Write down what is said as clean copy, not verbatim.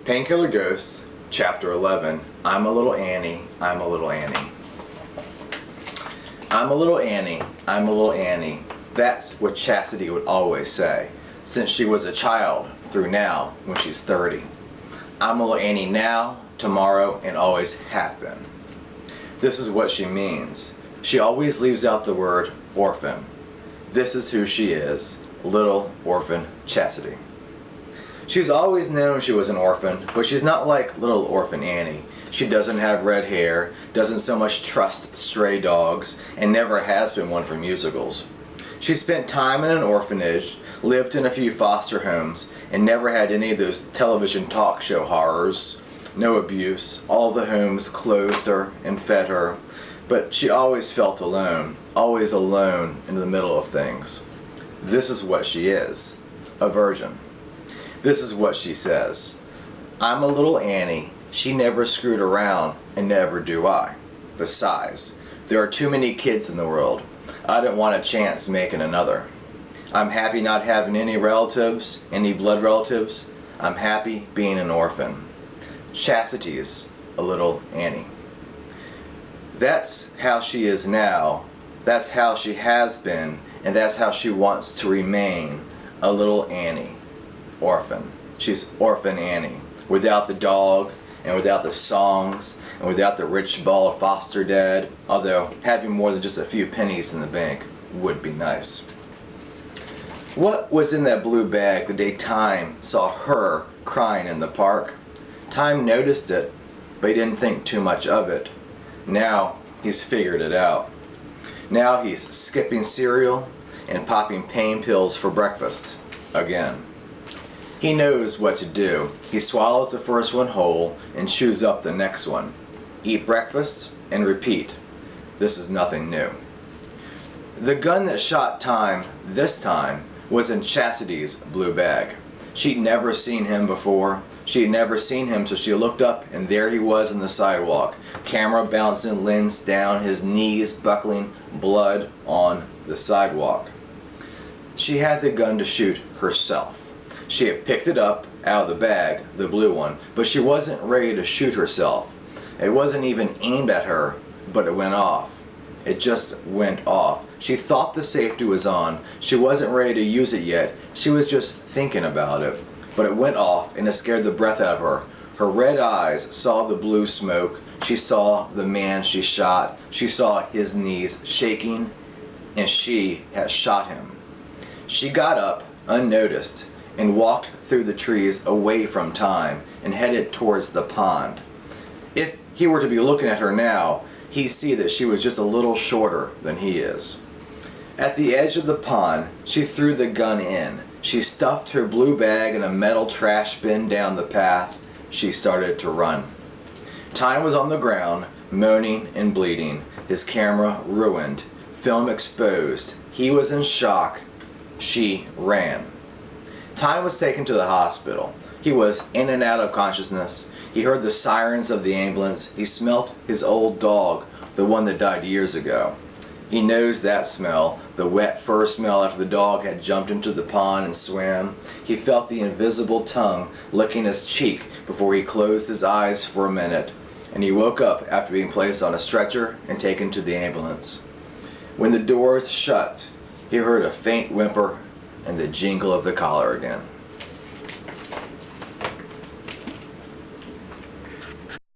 Painkiller Ghosts, Chapter 11. I'm a little Annie, I'm a little Annie. I'm a little Annie, I'm a little Annie. That's what Chastity would always say, since she was a child through now when she's 30. I'm a little Annie now, tomorrow, and always have been. This is what she means. She always leaves out the word orphan. This is who she is, little orphan Chastity. She's always known she was an orphan, but she's not like little orphan Annie. She doesn't have red hair, doesn't so much trust stray dogs, and never has been one for musicals. She spent time in an orphanage, lived in a few foster homes, and never had any of those television talk show horrors. No abuse. All the homes clothed her and fed her, but she always felt alone in the middle of things. This is what she is, a virgin. This is what she says. I'm a little Annie. She never screwed around, and never do I. Besides, there are too many kids in the world. I don't want a chance making another. I'm happy not having any relatives, any blood relatives. I'm happy being an orphan. Chastity's a little Annie. That's how she is now. That's how she has been, and that's how she wants to remain, a little Annie. Orphan. She's orphan Annie, without the dog, and without the songs, and without the rich bald foster dad, although having more than just a few pennies in the bank would be nice. What was in that blue bag the day Time saw her crying in the park? Time noticed it, but he didn't think too much of it. Now he's figured it out. Now he's skipping cereal and popping pain pills for breakfast again. He knows what to do. He swallows the first one whole and chews up the next one. Eat breakfast and repeat. This is nothing new. The gun that shot Time this time was in Chastity's blue bag. She'd never seen him before. She'd never seen him till she looked up, and there he was on the sidewalk, camera bouncing, lens down, his knees buckling, blood on the sidewalk. She had the gun to shoot herself. She had picked it up out of the bag, the blue one, but she wasn't ready to shoot herself. It wasn't even aimed at her, but it went off. It just went off. She thought the safety was on. She wasn't ready to use it yet. She was just thinking about it. But it went off, and it scared the breath out of her. Her red eyes saw the blue smoke. She saw the man she shot. She saw his knees shaking, and she had shot him. She got up, unnoticed, and walked through the trees away from Time and headed towards the pond. If he were to be looking at her now, he'd see that she was just a little shorter than he is. At the edge of the pond, she threw the gun in. She stuffed her blue bag in a metal trash bin down the path. She started to run. Time was on the ground, moaning and bleeding, his camera ruined, film exposed. He was in shock. She ran. Time was taken to the hospital. He was in and out of consciousness. He heard the sirens of the ambulance. He smelt his old dog, the one that died years ago. He knows that smell, the wet fur smell after the dog had jumped into the pond and swam. He felt the invisible tongue licking his cheek before he closed his eyes for a minute, and he woke up after being placed on a stretcher and taken to the ambulance. When the doors shut, he heard a faint whimper and the jingle of the collar again.